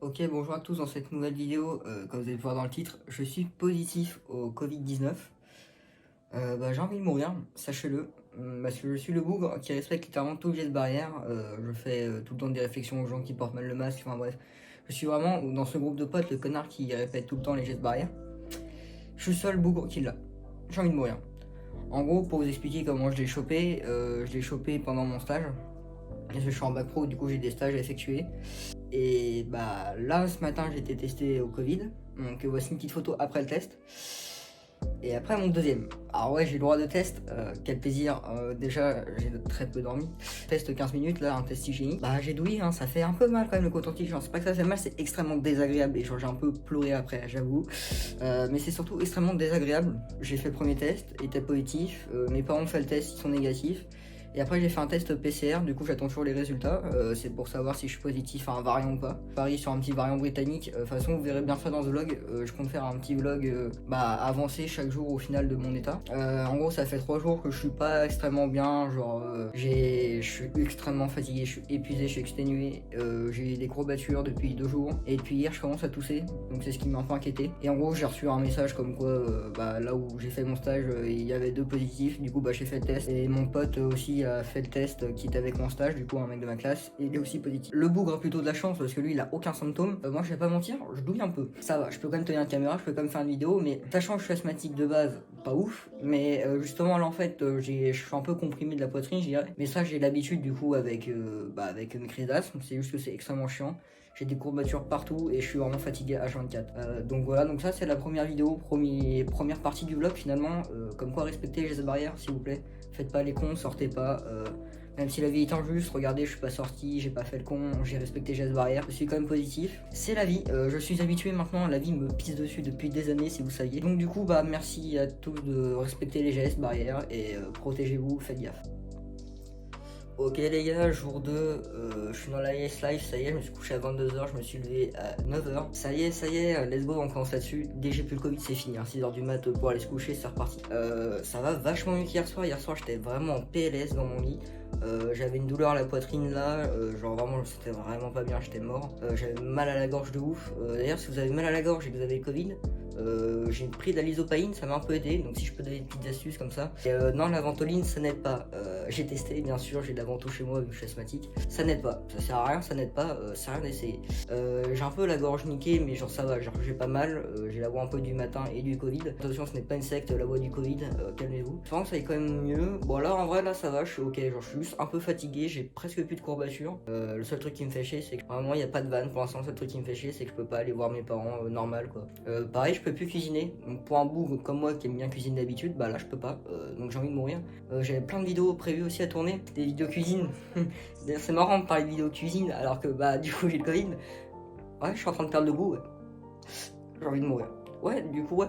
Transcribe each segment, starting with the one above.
Ok, bonjour à tous. Dans cette nouvelle vidéo, comme vous allez voir dans le titre, je suis positif au Covid-19. J'ai envie de mourir, sachez-le, parce que je suis le bougre qui respecte littéralement tous les gestes barrières. Je fais tout le temps des réflexions aux gens qui portent mal le masque, enfin bref. Je suis vraiment dans ce groupe de potes le connard qui répète tout le temps les gestes barrières. Je suis le seul bougre qui l'a. J'ai envie de mourir. En gros, pour vous expliquer comment je l'ai chopé pendant mon stage. Parce que je suis en bac pro, du coup j'ai des stages à effectuer. Et là, ce matin, j'ai été testé au Covid. Donc voici une petite photo après le test. Et après mon deuxième. Alors ouais, j'ai le droit de test. Quel plaisir. Déjà, j'ai très peu dormi. Test 15 minutes, là, un test hygiénique. J'ai douillé, hein, ça fait un peu mal quand même le coton-tige. Genre, c'est pas que ça fait mal, c'est extrêmement désagréable. Et genre, j'ai un peu pleuré après, j'avoue. Mais c'est surtout extrêmement désagréable. J'ai fait le premier test, il était positif. Mes parents ont fait le test, ils sont négatifs. Et après j'ai fait un test PCR, du coup j'attends toujours les résultats, c'est pour savoir si je suis positif à un variant ou pas. Pareil sur un petit variant britannique, de toute façon vous verrez bien ça dans ce vlog, je compte faire un petit vlog avancé chaque jour au final de mon état. En gros ça fait 3 jours que je suis pas extrêmement bien, genre je suis extrêmement fatigué, je suis épuisé, je suis exténué, j'ai des courbatures depuis 2 jours, et depuis hier je commence à tousser, donc c'est ce qui m'a un peu inquiété. Et en gros j'ai reçu un message comme quoi là où j'ai fait mon stage, il y avait 2 positifs, du coup j'ai fait le test, et mon pote aussi a fait le test qui était avec mon stage, du coup un mec de ma classe, et il est aussi positif. Le bougre a plutôt de la chance parce que lui il a aucun symptôme. Moi je vais pas mentir, je douille un peu. Ça va, je peux quand même tenir une caméra, je peux quand même faire une vidéo, mais sachant que je suis asthmatique de base, pas ouf. Mais justement là en fait je suis un peu comprimé de la poitrine je dirais. Mais ça j'ai l'habitude du coup avec mes crises d'asthme, c'est juste que c'est extrêmement chiant. J'ai des courbatures partout et je suis vraiment fatigué à H24. Donc voilà, donc ça c'est la première vidéo, première partie du vlog finalement. Comme quoi respecter les gestes barrières s'il vous plaît. Faites pas les cons, sortez pas. Même si la vie est injuste, regardez, je suis pas sorti, j'ai pas fait le con, j'ai respecté les gestes barrières, je suis quand même positif. C'est la vie, je suis habitué maintenant, la vie me pisse dessus depuis des années si vous saviez. Donc du coup, merci à tous de respecter les gestes barrières et protégez-vous, faites gaffe. Ok les gars, jour 2, je suis dans la Yes Life, ça y est, je me suis couché à 22h, je me suis levé à 9h. Ça y est, let's go, on commence là-dessus. Dès que j'ai plus le Covid, c'est fini, 6h du mat pour aller se coucher, c'est reparti. Ça va vachement mieux qu'hier soir j'étais vraiment en PLS dans mon lit. J'avais une douleur à la poitrine là, genre vraiment c'était vraiment pas bien, j'étais mort. J'avais mal à la gorge de ouf. D'ailleurs si vous avez mal à la gorge et que vous avez le Covid, j'ai pris de la lysopaïne, ça m'a un peu aidé, donc si je peux donner une petite astuce comme ça. Et non, la ventoline ça n'aide pas. J'ai testé, bien sûr, j'ai de la vento chez moi vu que je suis asthmatique. Ça n'aide pas, ça sert à rien, ça n'aide pas, ça sert à rien d'essayer. J'ai un peu la gorge niquée, mais genre ça va, genre j'ai pas mal, j'ai la voix un peu du matin et du Covid. Attention, ce n'est pas une secte, la voix du Covid, calmez-vous. Je pense que ça est quand même mieux. Bon là en vrai là ça va, je suis ok, genre je suis juste un peu fatigué, j'ai presque plus de courbatures. Le seul truc qui me fait chier c'est que vraiment il n'y a pas de vanne pour l'instant, le seul truc qui me fait chier c'est que je peux pas aller voir mes parents normal quoi. Pareil, je peux plus cuisiner, donc pour un bougre comme moi qui aime bien cuisiner d'habitude, là je peux pas, donc j'ai envie de mourir. J'avais plein de vidéos prévues aussi à tourner, des vidéos cuisine. D'ailleurs c'est marrant de parler de vidéos cuisine alors que du coup j'ai le Covid. Ouais, je suis en train de perdre le goût, ouais. J'ai envie de mourir. Ouais, du coup ouais,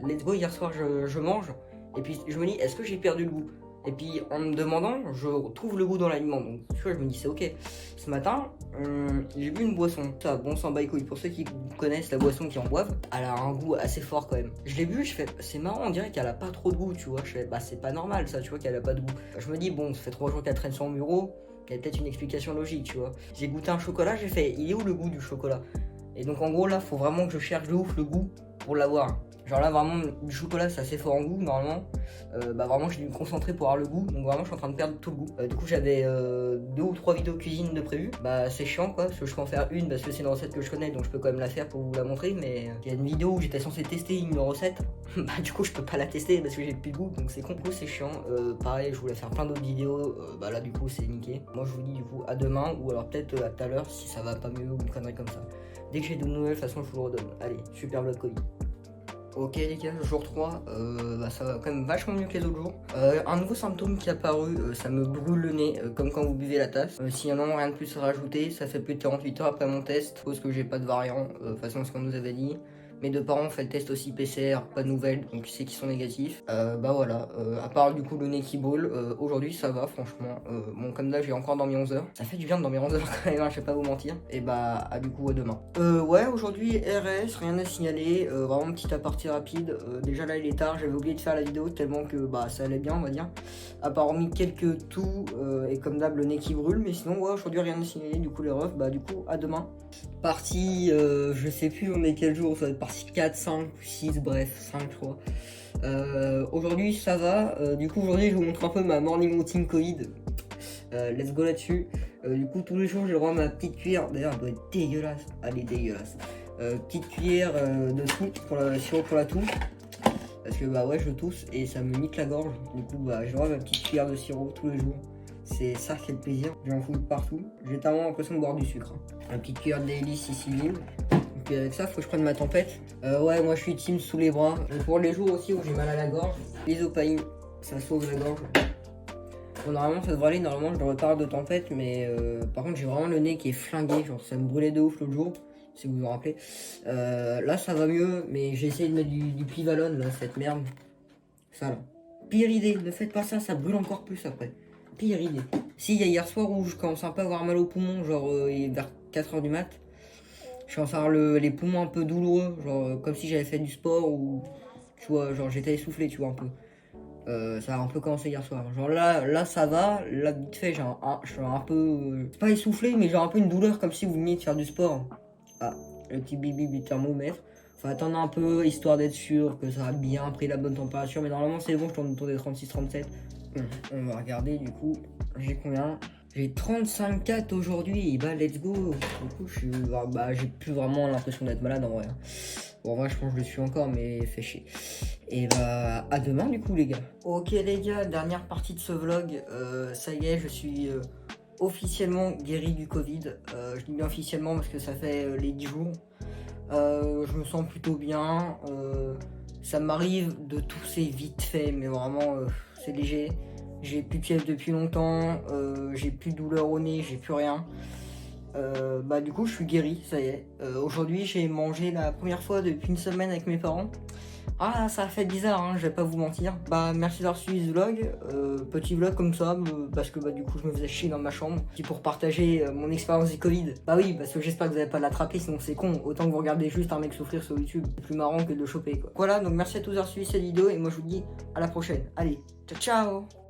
let's go, hier soir je mange, et puis je me dis est-ce que j'ai perdu le goût? Et puis en me demandant, je trouve le goût dans l'aliment, donc tu vois, je me dis c'est ok. Ce matin, j'ai bu une boisson, ça, bon sang couille. Pour ceux qui connaissent la boisson qui en boivent, elle a un goût assez fort quand même. Je l'ai bu, je fais, c'est marrant, on dirait qu'elle a pas trop de goût, tu vois. Je fais, c'est pas normal ça, tu vois, qu'elle a pas de goût. Je me dis, bon, ça fait 3 jours qu'elle traîne sur mon bureau, il y a peut-être une explication logique, tu vois. J'ai goûté un chocolat, j'ai fait, il est où le goût du chocolat? Et donc en gros là, faut vraiment que je cherche de ouf le goût pour l'avoir. Genre là vraiment du chocolat c'est assez fort en goût normalement. Vraiment j'ai dû me concentrer pour avoir le goût, donc vraiment je suis en train de perdre tout le goût. Du coup j'avais 2 ou 3 vidéos cuisine de prévues. C'est chiant quoi, parce que je peux en faire une parce que c'est une recette que je connais, donc je peux quand même la faire pour vous la montrer. Mais il y a une vidéo où j'étais censé tester une recette, du coup je peux pas la tester parce que j'ai plus de goût, donc c'est con. Du coup c'est chiant. Pareil, je voulais faire plein d'autres vidéos, là du coup c'est niqué. Moi je vous dis du coup à demain, ou alors peut-être à tout à l'heure si ça va pas mieux ou une connerie comme ça. Dès que j'ai de nouvelles, de toute façon je vous le redonne. Allez, super vlog Covid. Ok les gars, jour 3, ça va quand même vachement mieux que les autres jours. Un nouveau symptôme qui est apparu, ça me brûle le nez, comme quand vous buvez la tasse. Sinon rien de plus à rajouter, ça fait plus de 48 heures après mon test, parce que j'ai pas de variant, de toute façon ce qu'on nous avait dit. Mes 2 parents ont fait le test aussi PCR, pas de nouvelles, donc je sais qu'ils sont négatifs. Voilà, à part du coup le nez qui brûle, aujourd'hui ça va franchement. Bon comme là j'ai encore dormi 11 heures. Ça fait du bien de dormir 11 heures quand même, hein, je vais pas vous mentir. Et du coup à demain. Ouais, aujourd'hui RS, rien à signaler, vraiment petit aparté rapide. Déjà là il est tard, j'avais oublié de faire la vidéo tellement que ça allait bien on va dire. À part hormis quelques toux et comme d'hab le nez qui brûle, mais sinon ouais aujourd'hui rien à signaler, du coup les refs, du coup à demain. Partie, je sais plus on est quel jour, ça va être partie 4, 5, 6, bref, 5 je crois. Aujourd'hui ça va, du coup aujourd'hui je vous montre un peu ma morning routine Covid. Let's go là-dessus. Du coup tous les jours j'ai le droit à ma petite cuillère, d'ailleurs elle doit être dégueulasse, elle est dégueulasse. Petite cuillère de soupe pour la sirop pour la toux. Parce que bah ouais je tousse et ça me nique la gorge. Du coup bah j'ai le droit à ma petite cuillère de sirop tous les jours. C'est ça qui est le plaisir, j'en fous partout. J'ai tellement l'impression de boire du sucre. Une petite cuillère d'hélice Sicilienne. Donc avec ça, faut que je prenne ma tempête. Ouais, moi je suis team sous les bras. Et pour les jours aussi où j'ai mal à la gorge, l'isopaïne, ça sauve la gorge. Bon, normalement ça devrait aller, normalement je devrais pas avoir de tempête, mais par contre j'ai vraiment le nez qui est flingué, genre ça me brûlait de ouf l'autre jour, si vous vous rappelez. Là ça va mieux, mais j'ai essayé de mettre du Pivalone, là, cette merde. Ça là. Pire idée, ne faites pas ça, ça brûle encore plus après. Pire idée. Si, il y a hier soir où je commence un peu à avoir mal au poumon, genre vers 4h du mat. Je commence à avoir les poumons un peu douloureux, genre comme si j'avais fait du sport ou tu vois, genre j'étais essoufflé, tu vois un peu. Ça a un peu commencé hier soir. Genre là ça va, là vite fait je suis un peu, c'est pas essoufflé, mais j'ai un peu une douleur comme si vous veniez de faire du sport. Ah, le petit bibi du thermomètre. Faut attendre un peu histoire d'être sûr que ça a bien pris la bonne température, mais normalement c'est bon, je tourne autour des 36-37. On va regarder du coup, j'ai combien? J'ai 35,4 aujourd'hui, et bah let's go. Du coup j'ai plus vraiment l'impression d'être malade en vrai. Bon en vrai je pense que je le suis encore mais fait chier. Et bah à demain du coup les gars. Ok les gars, dernière partie de ce vlog, ça y est je suis officiellement guéri du Covid. Je dis bien officiellement parce que ça fait les 10 jours. Je me sens plutôt bien. Ça m'arrive de tousser vite fait, mais vraiment c'est léger. J'ai plus de fièvre depuis longtemps, j'ai plus de douleur au nez, j'ai plus rien. Bah du coup je suis guéri, ça y est. Aujourd'hui j'ai mangé la première fois depuis une semaine avec mes parents. Ah ça a fait bizarre, hein, je vais pas vous mentir. Bah merci d'avoir suivi ce vlog, petit vlog comme ça, parce que bah du coup je me faisais chier dans ma chambre. Puis pour partager mon expérience du Covid. Bah oui, parce que j'espère que vous n'avez pas l'attrapé, sinon c'est con. Autant que vous regardez juste un mec souffrir sur YouTube. C'est plus marrant que de le choper quoi. Voilà, donc merci à tous d'avoir suivi cette vidéo et moi je vous dis à la prochaine. Allez, ciao ciao.